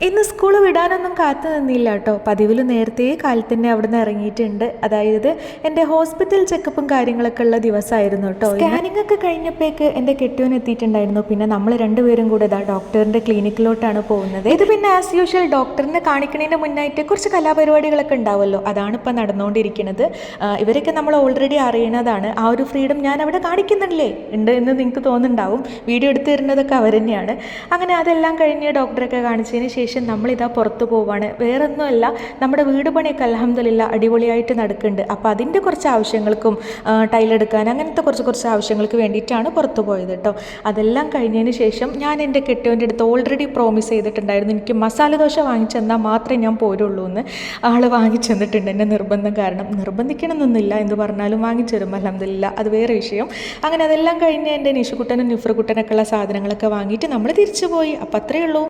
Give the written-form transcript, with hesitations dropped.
ഇന്ന് സ്കൂൾ വിടാനൊന്നും കാത്തു നിന്നില്ല കേട്ടോ. പതിവിൽ നേരത്തെ കാലത്ത് തന്നെ അവിടെ നിന്ന് ഇറങ്ങിയിട്ടുണ്ട്. അതായത് എൻ്റെ ഹോസ്പിറ്റൽ ചെക്കപ്പും കാര്യങ്ങളൊക്കെ ഉള്ള ദിവസമായിരുന്നു കേട്ടോ. സ്കാനിങ് ഒക്കെ കഴിഞ്ഞപ്പോഴേക്ക് എൻ്റെ കെട്ടിയോൻ എത്തിയിട്ടുണ്ടായിരുന്നു. പിന്നെ നമ്മൾ രണ്ടുപേരും കൂടെ ഇതാ ഡോക്ടറിൻ്റെ ക്ലിനിക്കിലോട്ടാണ് പോകുന്നത്. ഇത് പിന്നെ ആസ് യൂഷ്വൽ ഡോക്ടറിനെ കാണിക്കുന്നതിന് മുന്നായിട്ട് കുറച്ച് കലാപരിപാടികളൊക്കെ ഉണ്ടാവുമല്ലോ, അതാണ് ഇപ്പം നടന്നുകൊണ്ടിരിക്കുന്നത്. ഇവരൊക്കെ നമ്മൾ ഓൾറെഡി അറിയുന്നതാണ്. ആ ഒരു ഫ്രീഡം ഞാൻ അവിടെ കാണിക്കുന്നില്ലേ ഉണ്ട് എന്ന് നിങ്ങൾക്ക് തോന്നുന്നുണ്ടാവും. വീഡിയോ എടുത്തു തരുന്നതൊക്കെ അവർ തന്നെയാണ്. അങ്ങനെ അതെല്ലാം കഴിഞ്ഞ് ഡോക്ടറൊക്കെ കാണിച്ചതിന് ശേഷം നമ്മളിതാ പുറത്തു പോവാണ്. വേറൊന്നുമല്ല, നമ്മുടെ വീട് പണിയൊക്കെ അൽഹംദുലില്ലാ അടിപൊളിയായിട്ട് നടക്കുന്നുണ്ട്. അപ്പോൾ അതിൻ്റെ കുറച്ച് ആവശ്യങ്ങൾക്കും ടൈലെടുക്കാൻ അങ്ങനത്തെ കുറച്ച് ആവശ്യങ്ങൾക്ക് വേണ്ടിയിട്ടാണ് പുറത്തു പോയത് കേട്ടോ. അതെല്ലാം കഴിഞ്ഞതിന് ശേഷം ഞാൻ എൻ്റെ കെട്ടിയവൻ്റെ അടുത്ത് ഓൾറെഡി പ്രോമിസ് ചെയ്തിട്ടുണ്ടായിരുന്നു, എനിക്ക് മസാല ദോശ വാങ്ങിച്ചെന്നാൽ മാത്രമേ ഞാൻ പോരുള്ളൂ എന്ന്. ആൾ വാങ്ങിച്ചെന്നിട്ടുണ്ട്. എൻ്റെ നിർബന്ധം കാരണം. നിർബന്ധിക്കണമെന്നൊന്നുമില്ല, എന്ത് പറഞ്ഞാലും വാങ്ങിച്ചു തരും അൽഹംദുലില്ലാ, അത് വേറെ വിഷയം. അങ്ങനെ അതെല്ലാം കഴിഞ്ഞ് എൻ്റെ നിഷുക്കുട്ടനും നിഫ്രക്കുട്ടനൊക്കെ ഉള്ള സാധനങ്ങളൊക്കെ വാങ്ങിയിട്ട് നമ്മൾ തിരിച്ചു പോയി. അപ്പം അത്രയേ ഉള്ളൂ.